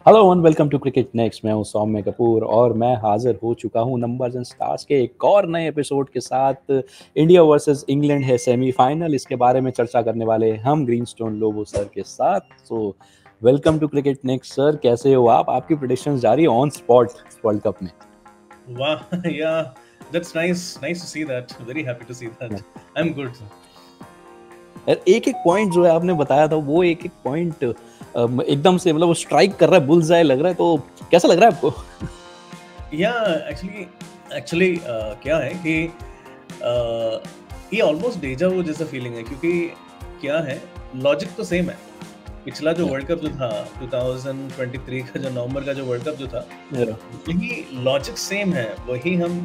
Hello and welcome to Cricket Next. मैं हूं सौम्य कपूर और मैं हाजिर हो चुका हूं नंबर्स एंड स्टार्स के एक और नए एपिसोड के साथ। इंडिया वर्सेस इंग्लैंड है सेमीफाइनल, इसके बारे में चर्चा करने वाले हैं हम ग्रीनस्टोन लोबो सर के साथ। So welcome to Cricket Next sir, कैसे हो आप? आपकी प्रेडिक्शंस जारी ऑन स्पॉट वर्ल्ड कप में। Wow, yeah, that's nice. Nice to see that. Very happy to see that. I'm good. यार एक एक पॉइंट जो है आपने बताया था, वो एक एक पॉइंट एकदम से मतलब वो स्ट्राइक कर रहा है, बुल्स आई लग रहा है। तो कैसा लग रहा है आपको? Yeah, actually क्या है कि ये ऑलमोस्ट डेजा वो जैसा फीलिंग है, क्योंकि क्या है, लॉजिक तो सेम है। पिछला जो वर्ल्ड कप जो था 2023 का, जो नवंबर का जो वर्ल्ड कप जो था, वही लॉजिक सेम है। वही हम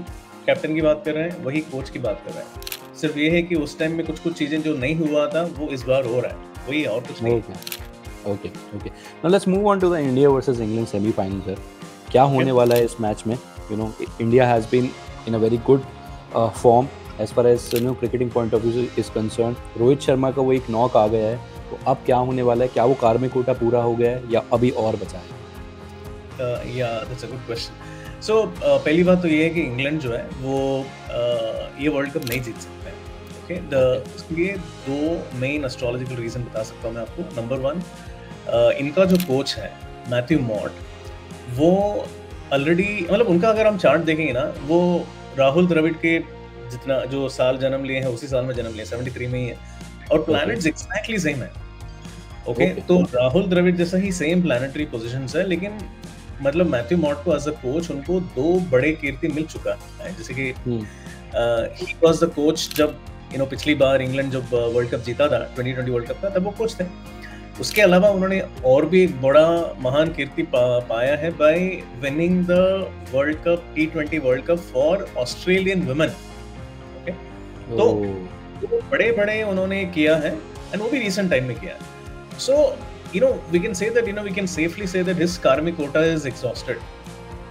कैप्टन की बात कर रहे हैं, वही कोच की बात कर रहे हैं। सिर्फ ये है कि उस टाइम में कुछ कुछ चीजें जो नहीं हुआ था वो इस बार हो रहा है, वही और कुछ नहीं। Okay. Now let's move on to the India versus England semifinal sir. क्या होने वाला है इस मैच में? You know, India has been in a very good form as far as cricketing point of view is concern. Rohit Sharma का वो एक knock आ गया है, तो अब क्या होने वाला है? क्या वो कार्मिक कोटा पूरा हो गया है या अभी और बचा है? या दैट्स अ गुड क्वेश्चन। सो पहली बात तो ये है कि इंग्लैंड जो है वो ये वर्ल्ड कप नहीं जीत सकता है। ओके, ये दो मेन एस्ट्रोलॉजिकल रीजन बता सकता हूँ मैं आपको। नंबर वन, इनका जो कोच है मैथ्यू मॉड, वो ऑलरेडी मतलब उनका अगर हम चार्ट देखेंगे ना, वो राहुल द्रविड़ के जितना जो साल जन्म लिए हैं उसी साल में जन्म लिए, 73 में ही है, और प्लैनेट्स एग्जैक्टली सेम है। ओके, तो राहुल द्रविड़ जैसा ही सेम प्लैनेटरी पोजीशंस है, लेकिन मतलब मैथ्यू मॉड को एज अ कोच उनको दो बड़े कीर्ति मिल चुका है। जैसे कि ही वाज द कोच जब पिछली बार इंग्लैंड जब वर्ल्ड कप जीता था 2020 वर्ल्ड कप का, तब वो कोच थे। उसके अलावा उन्होंने और भी एक बड़ा महान कीर्ति पाया है bye winning the world cup T20 world cup for Australian women. Okay, तो बड़े बड़े उन्होंने किया है, एंड वो भी रिसेंट टाइम में किया है। So, we can say that, we can safely say that his karmic quota is exhausted,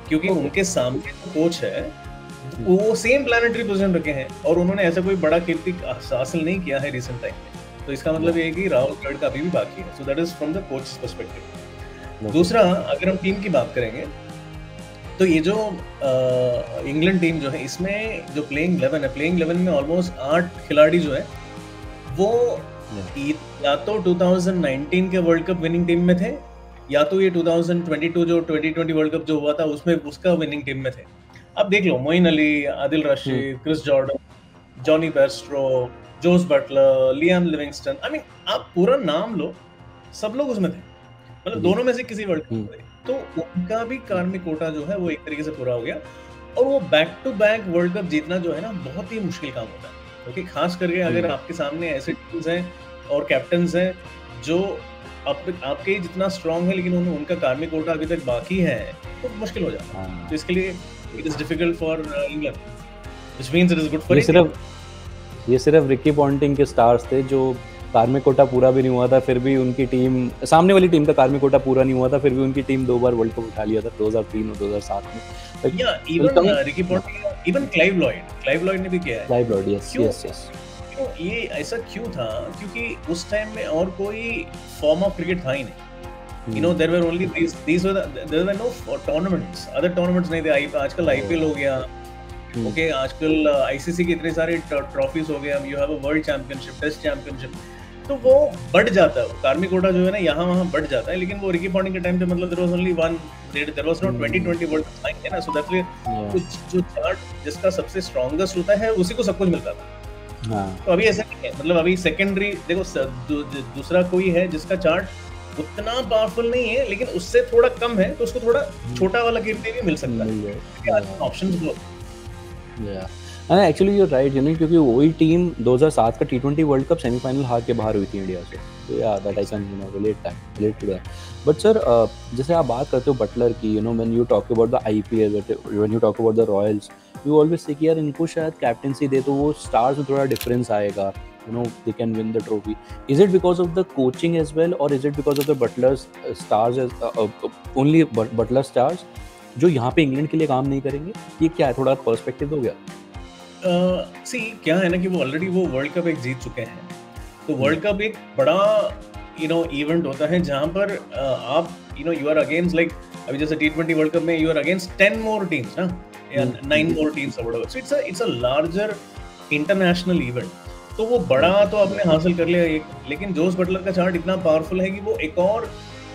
क्योंकि उनके सामने जो कोच है वो सेम प्लैनेटरी पोजीशन रखे हैं और उन्होंने ऐसा कोई बड़ा कीर्ति हासिल नहीं किया है रिसेंट टाइम में। तो इसका मतलब ये है कि राहुल द्रविड़ का अभी भी बाकी है। सो that is from the coach perspective. दूसरा, अगर हम टीम की बात करेंगे तो ये जो इंग्लैंड टीम जो है, इसमें जो प्लेइंग 11 है, प्लेइंग 11 में ऑलमोस्ट 8 खिलाड़ी जो है वो या तो 2019 के वर्ल्ड कप विनिंग टीम में थे, या तो ये 2022 जो 2020 वर्ल्ड कप जो हुआ था उसमें उसका विनिंग टीम में थे। अब देख लो, Moeen Ali, Adil Rashid, Chris Jordan, Jonny Bairstow, Jos Buttler, Liam Livingstone, I mean आप पूरा नाम लो, सब लोग उसमें थे। मतलब दोनों में से किसी वर्ल्ड कप में, तो उनका भी कार्मिक कोटा जो है वो एक तरीके से पूरा हो गया। और वो back to back world cup जीतना जो है ना, बहुत ही मुश्किल काम होता है। क्योंकि खास करके अगर आपके सामने ऐसे टीम्स हैं और कैप्टन्स हैं जो आपके जितना स्ट्रांग है, लेकिन उनका कार्मिक कोटा अभी तक बाकी है, तो मुश्किल हो जाता है। तो इसके लिए it is difficult for England, which means it is good for India. ये सिर्फ रिकी पॉन्टिंग के स्टार्स थे जो कार्मिक कोटा पूरा भी नहीं हुआ था, फिर भी उनकी टीम, सामने वाली टीम का कार्मिक कोटा पूरा नहीं हुआ था, फिर भी उनकी टीम 2 बार वर्ल्ड कप उठा लिया था, 2003 और 2007 में। या even Ricky Ponting, even Clive Lloyd ने भी किया है। Clive Lloyd, yes. क्यों ये ऐसा क्यों था? क्योंकि उस टाइम में और कोई फॉर्म ऑफ क्रिकेट था ही नहीं। there were only these there were no tournaments, other tournaments नहीं थे। आजकल IPL हो गया, ओके, आजकल ICC के इतने सारे ट्रॉफीज हो गए, you have a world championship, test championship, तो वो बढ़ जाता है। कार्मिक कोटा जो है ना, यहाँ वहाँ बढ़ जाता है। लेकिन वो रिकी पॉन्टिंग के टाइम पे मतलब there was only one, there was no 2020 world cup है ना, सो दैट्स जो चार्ट जिसका सबसे स्ट्रॉन्गेस्ट होता है उसी को सब कुछ मिलता था। तो अभी ऐसा नहीं है, मतलब अभी सेकेंडरी देखो, दूसरा कोई है जिसका चार्ट उतना पावरफुल नहीं है, लेकिन उससे थोड़ा कम है, तो उसको थोड़ा छोटा वाला कीर्ति भी मिल सकता है। ऑप्शंस बहुत एक्चुअली यू राइट, क्योंकि वही टीम 2007 का T20 वर्ल्ड कप सेमीफाइनल हार के बाहर हुई थी इंडिया से। तो या that I can relate to that. But sir, जैसे आप बात करते हो बटलर की, when you talk about the IPL, when you talk about the Royals, you always say कि यार इनको शायद कैप्टेंसी दे तो वो स्टार्स में थोड़ा डिफरेंस आएगा, they can win the trophy. Is it because of the coaching as well, or is it because of the Butler's stars, only Butler stars जो यहाँ पे इंग्लैंड के लिए काम नहीं करेंगे? ये क्या है, थोड़ा पर्सपेक्टिव हो गया? सी क्या है ना कि वो ऑलरेडी वो वर्ल्ड कप एक जीत चुके हैं, तो वर्ल्ड कप एक बड़ा इवेंट होता है जहां पर आप यू आर अगेंस्ट लाइक अभी जैसे T20 वर्ल्ड कप में you are against 10 more teams ना, या 9 मोर टीम्स और whatever, so it's a larger international event, तो वो बड़ा तो आपने हासिल कर लिया एक, लेकिन जोस बटलर का चार्ट इतना पावरफुल है कि वो एक और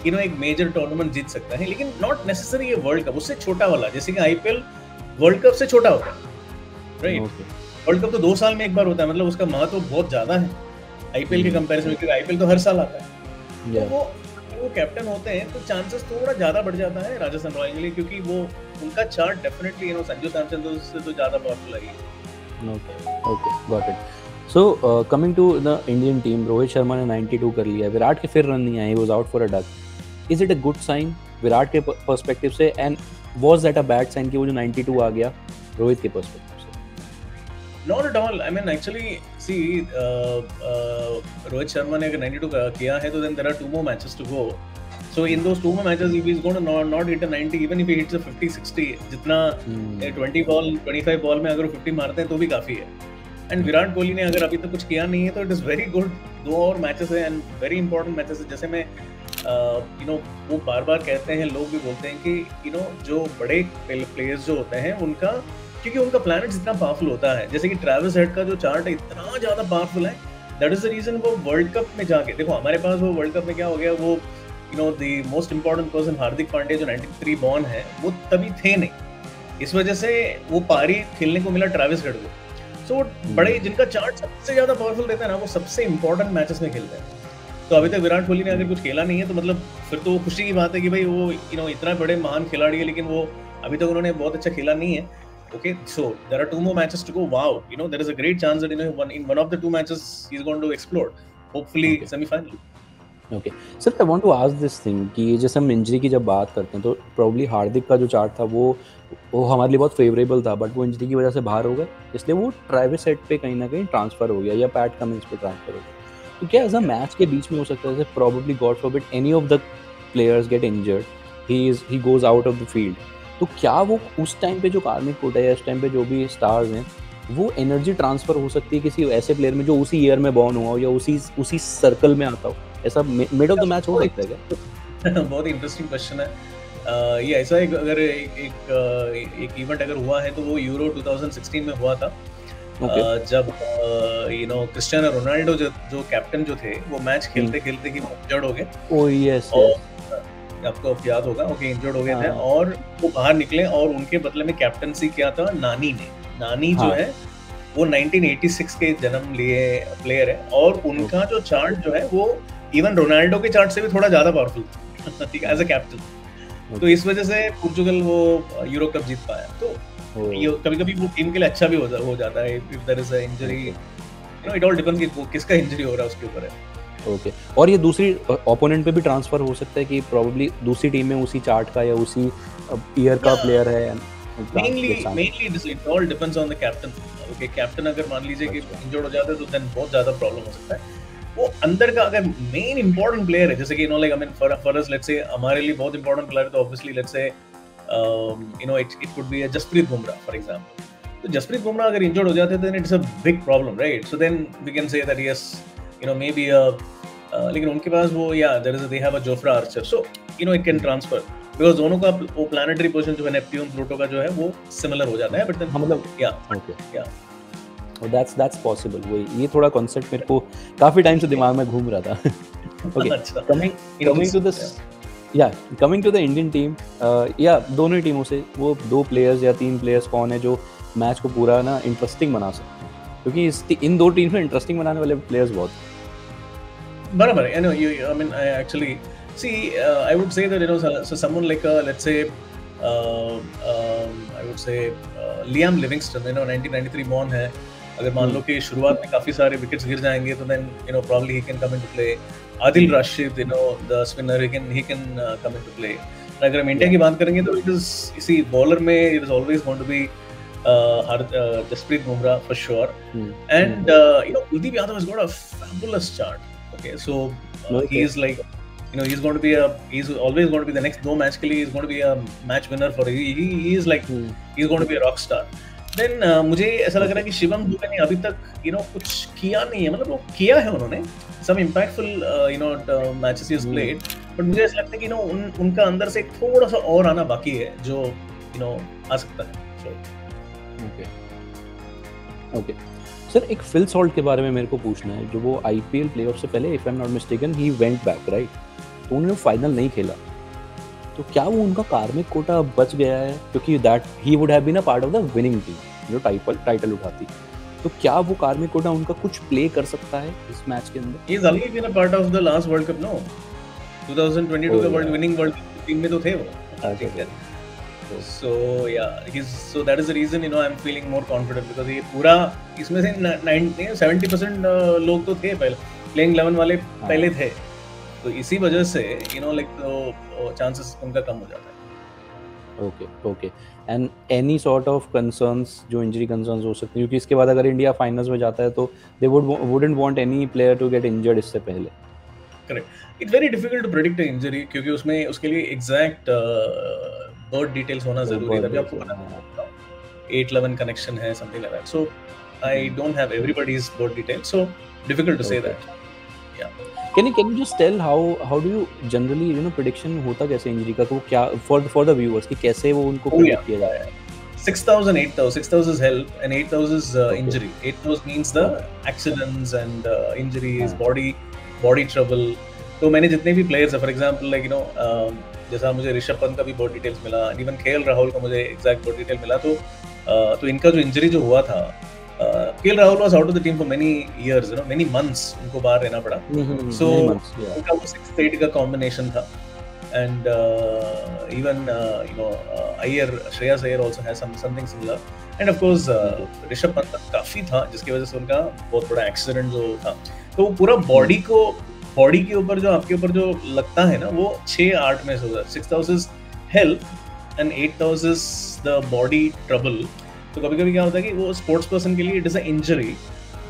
एक मेजर टूर्नामेंट जीत सकता है, लेकिन नॉट नेसेसरी ये वर्ल्ड कप, उससे छोटा वाला, जैसे कि आईपीएल वर्ल्ड कप से छोटा होता है, राइट? वर्ल्ड कप तो 2 साल में एक बार होता है, मतलब उसका महत्व तो बहुत ज्यादा है आईपीएल के कंपैरिजन में, क्योंकि आईपीएल तो हर साल आता है। तो वो कैप्टन होते हैं तो चांसेस थोड़ा ज्यादा बढ़ जाता है राजस्थान रॉयल्स के लिए, क्योंकि वो उनका चार्ट डेफिनेटली संजू सैमसन से तो ज्यादा पावरफुल है। Okay got it. So coming to the Indian team, Rohit Sharma ने 92 कर लिया, विराट के फिर रन नहीं आए, he was out for a duck. Is it a good sign Virat के पर्सपेक्टिव से, and was that a bad sign कि वो जो 92 आ गया रोहित के पर्सपेक्टिव से? Not at all. I mean, actually, see, Rohit Sharma ने अगर 92 किया है तो then there are 2 more matches to go. So in those 2 more matches, if he's going to not hit a 90, even if he hits a 50-60, जितना 20 ball 25 ball में अगर 50 मारते हैं तो भी काफी है। एंड विराट कोहली ने अगर अभी तक कुछ किया नहीं है तो इट इज वेरी गुड। 2 और मैचेस है एंड वेरी इंपॉर्टेंट मैचेस है। जैसे मैं वो बार बार कहते हैं, लोग भी बोलते हैं कि जो बड़े प्लेयर्स जो होते हैं उनका, क्योंकि उनका प्लैनेट इतना पावरफुल होता है, जैसे कि ट्रेविस हेड का जो चार्ट है इतना ज्यादा पावरफुल है, दैट इज द रीजन वो वर्ल्ड कप में जाके, देखो हमारे पास वो वर्ल्ड कप में क्या हो गया, वो the most important person Hardik Pandya जो 93 बॉर्न है वो तभी थे नहीं, इस वजह से वो पारी खेलने को मिला ट्रेविस हेड को। सो बड़े जिनका चार्ट सबसे ज्यादा पावरफुल रहता है ना, वो सबसे इंपॉर्टेंट मैचेस में खेलते हैं। तो अभी तक विराट कोहली ने अगर कुछ खेला नहीं है तो मतलब फिर तो खुशी की बात है कि भाई वो इतना बड़े महान खिलाड़ी है, लेकिन वो अभी तक उन्होंने बहुत अच्छा खेला नहीं है। Okay, so there are 2 more matches to go. Wow, there is a great chance that in one of the 2 matches he's going to explode. Hopefully, semi-final. Okay, sir, I want to ask this thing कि जैसे हम injury की जब बात करते हैं तो probably हार्दिक का जो चार्ट था वो हमारे लिए बहुत फेवरेबल था, बट वो इंजरी की वजह से बाहर हो गए, इसलिए वो ट्रेविस हेड पे कहीं ना कहीं ट्रांसफर हो गया या पैट कमिंस पे ट्रांसफर हो गया। तो क्या ऐसा मैच के बीच में हो सकता है, जैसे probably God forbid any of the players get injured, he goes out of the field, तो क्या वो उस टाइम पे जो कार्मिक कोट है या उस टाइम पे जो भी स्टार्स हैं वो एनर्जी ट्रांसफर हो सकती है किसी ऐसे प्लेयर में जो उसी ईयर में बॉर्न हुआ हो या उसी सर्कल में आता हो, ऐसा मिड ऑफ द मैच हो सकता है क्या? बहुत इंटरेस्टिंग क्वेश्चन है ये। ऐसा अगर एक इवेंट अगर हुआ है तो वो यूरो 2016 में हुआ था। जब क्रिस्टियानो रोनाल्डो जो कैप्टन जो थे वो मैच खेलते खेलते ही इंजर्ड हो गए। ओह यस, आपको याद होगा, ओके, इंजर्ड हो गए थे और वो बाहर निकले और उनके बदले में कैप्टनसी किया था नानी ने। नानी जो है वो 1986 के जन्म लिए प्लेयर है और उनका जो चार्ट जो है वो इवन रोनाल्डो के चार्ट से भी थोड़ा ज्यादा पावरफुल था, ठीक है, एज अ कैप्टन। तो इस वजह से पोर्चुगल वो यूरो कप जीत पाया। तो कभी-कभी वो टीम के लिए अच्छा भी हो जाता है if there is a injury, it all depends कि किसका इंजरी हो रहा है उसके ऊपर है। ओके, और ये दूसरी ओपोनेंट पे भी ट्रांसफर हो सकता है कि प्रोबेबली दूसरी टीम में उसी चार्ट का या उसी ईयर का प्लेयर है। Mainly it all depends on the captain. Okay, captain अगर मान लीजिए कि इंजर्ड हो जाता है तो देन बहुत ज्यादा प्रॉब्लम हो सकता है। वो अंदर का अगर मेन इंपॉर्टेंट प्लेयर है, जैसे कि like I mean for us let's say हमारे लिए बहुत इंपॉर्टेंट प्लेयर है, तो obviously let's say it could be Jasprit Bumrah for example. तो जसप्रीत बुमराह अगर इंजर्ड हो जाते हैं then it's a big problem, right? So then we can say that yes maybe लेकिन उनके पास वो they have a Jofra Archer, so it can transfer because दोनों का वो planetary position जो है नेपट्यून प्लूटो का जो है वो similar हो जाता है, but then मतलब yeah oh that's possible। वो ये थोड़ा concept मेरे को काफी टाइम से दिमाग में घूम रहा था। Okay, coming to the Indian team, दोनों टीमों से वो 2 प्लेयर्स या 3 प्लेयर्स कौन है जो मैच को पूरा ना इंटरेस्टिंग बना सकते हैं, क्योंकि इन 2 टीम्स में इंटरेस्टिंग बनाने वाले प्लेयर्स बहुत बराबर है। I mean I actually see I would say that so someone like let's say I would say Liam Livingstone 1993 born है। अगर मान लो कि शुरुआत में काफी सारे विकेट्स गिर जाएंगे तो then probably he can come into play। Adil Rashid the spinner he can come into play। अगर हम इंडिया की बात करेंगे तो it is इसी बॉलर में it is always going to be Jasprit Bumrah for sure। And Kuldeep Yadav has got a fabulous chart। Okay, so he's like he's going to be he's always going to be the next 2 match के लिए he's going to be a match winner for he is like he's going to be a rock star। Then मुझे ऐसा लग रहा okay है कि शिवम दुबे ने अभी तक कुछ किया नहीं है, मतलब वो किया है उन्होंने सम इम्पैक्टफुल मैचेस ही हैज प्लेड, बट मुझे ऐसा लगता है कि उनका अंदर से एक थोड़ा सा और आना बाकी है जो आ सकता है। सो ओके ओके सर, एक फिल सॉल्ट के बारे में मेरे को पूछना है, जो वो आईपीएल प्लेऑफ से पहले, if I am not mistaken, he went back right, तो उन्होंने फाइनल नहीं खेला, तो क्या वो उनका कार्मिक कोटा बच गया है, क्योंकि that he would have been a part of the winning team जो टाइटल उठाती, तो क्या वो कार्मिक कोटा उनका कुछ प्ले कर सकता है इस मैच के अंदर? He is already been a part of the last world cup, no 2022 का वर्ल्ड कप टीम में तो थे वो, ठीक है। So yeah, so that is the reason I'm feeling more confident, because ये पूरा इसमें से 70% लोग तो थे पहले प्लेइंग 11 वाले पहले थे, तो इसी वजह से तो चांसेस उनका कम हो जाता है। Okay and any sort of concerns, जो इंजरी कंसर्न्स हो सकते हैं, क्योंकि इसके बाद अगर इंडिया फाइनल्स में जाता है तो they wouldn't want any player to get injured इससे पहले। Correct, it's very difficult to predict injury, क्योंकि उसमें उसके लिए एग्जैक्ट बर्ड डिटेल्स होना जरूरी है, तभी आपको पता है 8-11 कनेक्शन है, something like that. So I don't have everybody's birth details, so difficult to say that. या Can you just tell how do you generally prediction होता कैसे इंजरी का, तो क्या for the viewers कि कैसे वो उनको predict किया जाता है? 6,000, 8,000. 6,000 is help and 8,000 is injury. 8,000 means the accidents and injuries, body trouble. तो मैंने जितने भी players है, for example जैसा मुझे ऋषभ पंत का भी बहुत डिटेल्स मिला, इवन केएल राहुल का मुझे एग्जैक्ट बहुत डिटेल मिला, तो इनका जो इंजरी जो हुआ था, KL Rahul was out of the team for many years, many months उनको बाहर रहना पड़ा। सो उनका वो 6-8 का कॉम्बिनेशन था, and even Iyer, Shreyas Iyer also has something similar, end of course Rishabh Pant काफी था, जिसकी वजह से उनका बहुत बड़ा एक्सीडेंट जो था। तो पूरा बॉडी के ऊपर जो आपके ऊपर जो लगता है ना, वो 6-8 में से होता है। 6,000 help and 8,000 the body trouble. तो कभी कभी क्या होता है कि वो स्पोर्ट्स पर्सन के लिए it is a injury,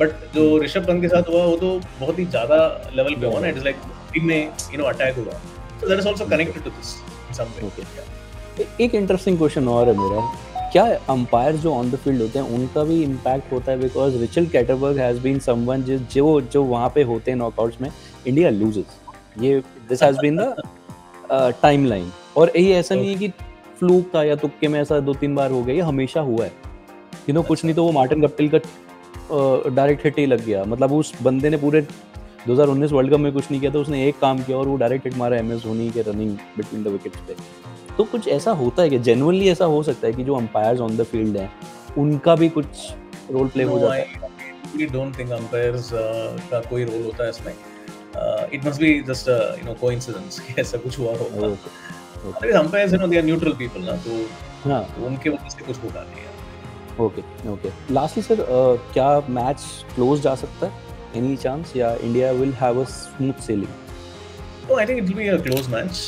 but जो ऋषभ पंत के साथ हुआ वो तो बहुत ही ज्यादा लेवल पे हुआ ना, इट इज लाइक टीम में अटैक हुआ, so that is also connected to this in some way. एक इंटरेस्टिंग क्वेश्चन और है मेरा, क्या अंपायर जो ऑन द फील्ड होते हैं उनका भी इम्पैक्ट होता है? Because Richard Kettleborough has been someone जो वहाँ पे होते हैं नॉकआउट्स में, इंडिया लूजेस, ये this has been the timeline, और ये ऐसा नहीं है कि फ्लूक था या तुक्के में ऐसा 2-3 बार हो गया, ये हमेशा हुआ है। कुछ नहीं तो वो मार्टिन गप्टिल का डायरेक्ट हिट ही लग गया, मतलब उस बंदे ने पूरे 2019 वर्ल्ड कप में कुछ नहीं किया था, उसने एक काम किया और वो डायरेक्ट हिट मारा एमएस धोनी के रनिंग बिटवीन द विकेट्स पे। तो कुछ ऐसा होता है कि जेन्युइनली ऐसा हो सकता है कि जो अंपायर्स ऑन द फील्ड हैं उनका भी कुछ रोल प्ले हो जाता है? आई डोंट थिंक अंपायर्स का कोई रोल होता है इसमें। It must be just coincidence कि ऐसा कुछ हुआ होगा। अरे umpires they are neutral people ना, तो हाँ, उनके वजह से कुछ होगा नहीं। ओके लास्टली सर, क्या मैच क्लोज जा सकता है, एनी चांस, या India will have a smooth sailing? No, I think it will be a close match.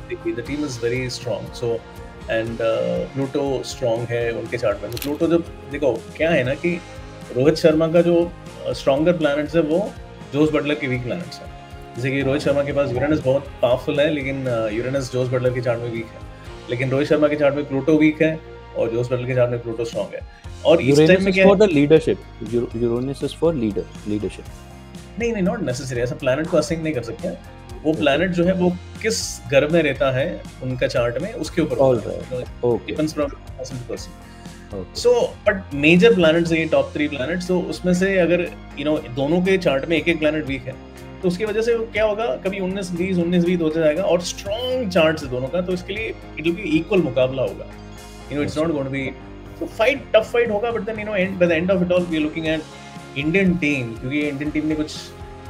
The team is very strong. So, and Pluto strong है उनके chart में। तो Pluto जब देखो क्या है ना कि रोहित शर्मा का जो स्ट्रॉन्गर प्लैनेट्स है वो जोस बटलर के वीक प्लैनेट्स हैं। जैसे कि रोहित शर्मा के पास यूरेनस बहुत पावरफुल है, लेकिन यूरेनस जोस बटलर के चार्ट में वीक है। लेकिन रोहित शर्मा के चार्ट में प्लूटो वीक है और जोस बटलर के चार्ट में प्लूटो स्ट्रांग है। और इस टाइम में क्या है, for the leadership, Uranus is for leadership. नहीं नॉट नेसेसरी, ऐसा प्लैनेट को असाइन नहीं कर सकते। वो प्लैनेट जो है वो किस घर में रहता है उनका चार्ट में, उसके ऊपर depends from person to person. So but major planets है, टॉप 3 प्लैनेट्स, तो उसमें से अगर दोनों के चार्ट में एक प्लैनेट वीक है तो उसकी वजह से क्या होगा, कभी 19-20 होता जाएगा, और स्ट्रॉन्ग चार्ट्स है दोनों का, तो इसके लिए इट विल बी इक्वल मुकाबला होगा। It's not going to be tough fight होगा, but then by the end of it all we are looking at Indian team, क्योंकि इंडियन टीम ने कुछ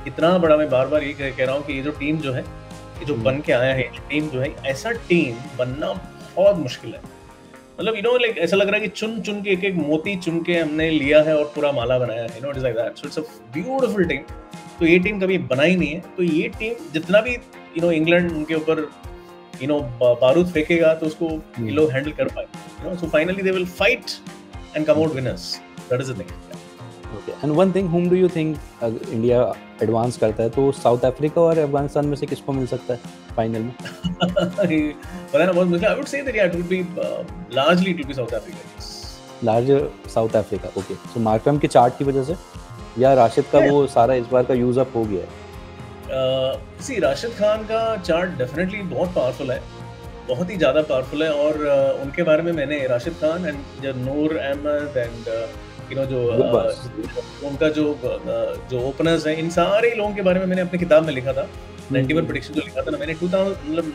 इतना बड़ा, मैं बार बार ये कह रहा हूँ कि ये जो टीम जो है, ये जो बन के आया है टीम जो है, ऐसा टीम बनना बहुत मुश्किल है। मतलब लाइक ऐसा लग रहा है कि चुन के एक मोती चुन के हमने लिया है और पूरा माला बनाया है, it is like that. So it's a beautiful team. तो ये टीम कभी बना ही नहीं है, तो ये टीम जितना भी इंग्लैंड उनके ऊपर बारूद फेंकेगा तो उसको ये लोग हैंडल कर पाए। So finally they will fight and come out winners, that is the thing. Okay. And one thing, whom do you think India advance करता है, तो साउथ अफ्रीका और अफगानिस्तान में से किसको मिल सकता है फाइनल में? पता ना, बहुत मुश्किल। I would say that yeah, it would be largely it will be South Africa. Larger south Africa, okay. So Markram के चार्ट की वजह से या राशिद का वो सारा इस बार का यूज अप हो गया है? सी राशिद खान का चार्ट डेफिनेटली बहुत पावरफुल है, बहुत ही ज़्यादा पावरफुल है। और उनके बारे में मैंने राशिद खान एंड जो नूर अहमद एंड जो गुड बॉस। उनका जो ओपनर्स हैं, इन सारे लोगों के बारे में मैंने अपनी किताब में लिखा था। 91 प्रेडिक्शन जो लिखा था ना मैंने 2000 मतलब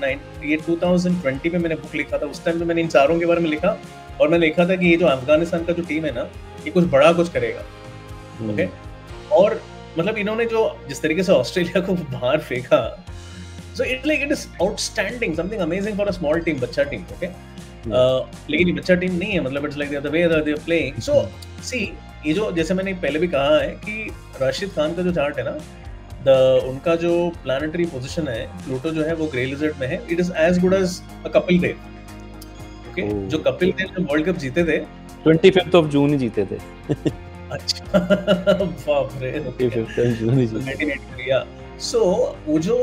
2020 में मैंने बुक लिखा था। उस टाइम में मैंने इन चारों के बारे में लिखा और मैंने लिखा था कि ये जो अफगानिस्तान का जो टीम है ना, ये कुछ बड़ा कुछ करेगा। ओके, और मतलब इन्होंने जो जिस तरीके से ऑस्ट्रेलिया को बाहर फेंका, so it is outstanding, something amazing for a small team, बच्चा टीम। ओके, लेकिन ये बच्चा टीम नहीं है, मतलब it's like the way that they are playing। so see, ये जो जैसे मैंने पहले भी कहा है कि राशिद खान का जो चार्ट है ना, उनका जो प्लानिटरी पोजीशन है, प्लूटो जो है वो ग्रे लिजर्ड में है। It is as good as a Kapil Dev. Okay, जो कपिल देव जब वर्ल्ड कप जीते थे 25th of June ही जीते थे। अच्छा बाप रे, 25th of June ही जीते। 1983 या। सो वो जो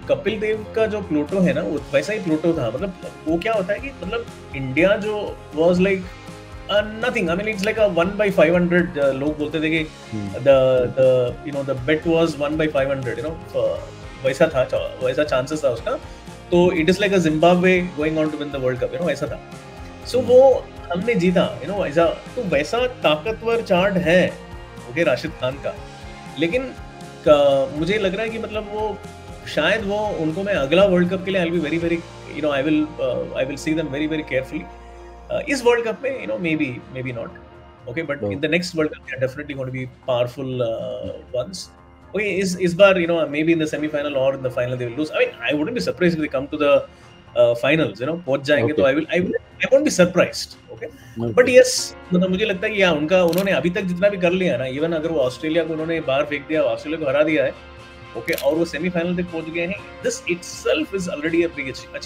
कपिल देव का जो प्लूटो है ना, वो वैसा ही प्लूटो था। मतलब वो क्या होता है कि मतलब इंडिया जो was like nothing, I mean it's like a 1/500। लोग बोलते थे कि the bet was 1/500, वैसा था, वैसा चांसेस था उसका। तो it is like a Zimbabwe going on to win the world cup, ऐसा था। सो वो हमने जीता, ऐसा। तो वैसा ताकतवर चार्ट है ओके राशिद खान का। लेकिन मुझे लग रहा है कि मतलब वो शायद वो उनको मैं अगला वर्ल्ड कप के लिए I will be very very I will see them very very carefully. इस वर्ल्ड कप में may be not, okay, but in the next world cup they are definitely going to be powerful ones। okay, is bar maybe in the semi final or in the final they will lose। I mean I wouldn't be surprised if they come to the finals, पहुंच जाएंगे। तो I won't be surprised। okay, but yes, मतलब मुझे लगता है कि उन्होंने अभी तक जितना भी कर लिया ना, इवन अगर वो ऑस्ट्रेलिया को उन्होंने बाहर फेंक दिया, ऑस्ट्रेलिया को हरा दिया है, ओके, और वो सेमीफाइनल तक पहुंच गए हैं, this itself is already a big achievement.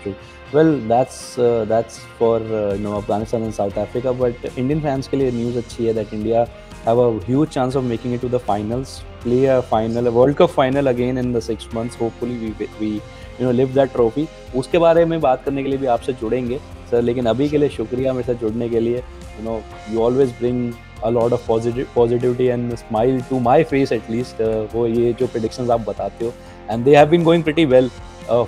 True. Well, that's for Afghanistan and South Africa, but Indian fans के लिए news अच्छी है that India have a huge chance of making it to the finals, play a final, a World Cup final again in the 6 months। Hopefully we lift that trophy। उसके बारे में बात करने के लिए भी आपसे जुड़ेंगे सर, लेकिन अभी के लिए शुक्रिया मेरे साथ जुड़ने के लिए। you always bring a lot of positivity and smile to my face at least। वो ये जो predictions आप बताते हो and they have been going pretty well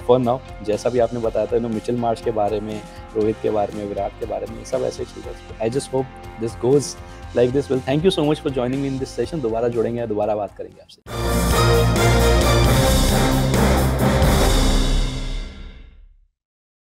for now। जैसा भी आपने बताया था मिचेल मार्श के बारे में, रोहित के बारे में, विराट के बारे में, सब ऐसे चीज़ है। I just hope this goes like this। Well, thank you so much for joining me in this session। दोबारा जुड़ेंगे, दोबारा बात करेंगे आपसे।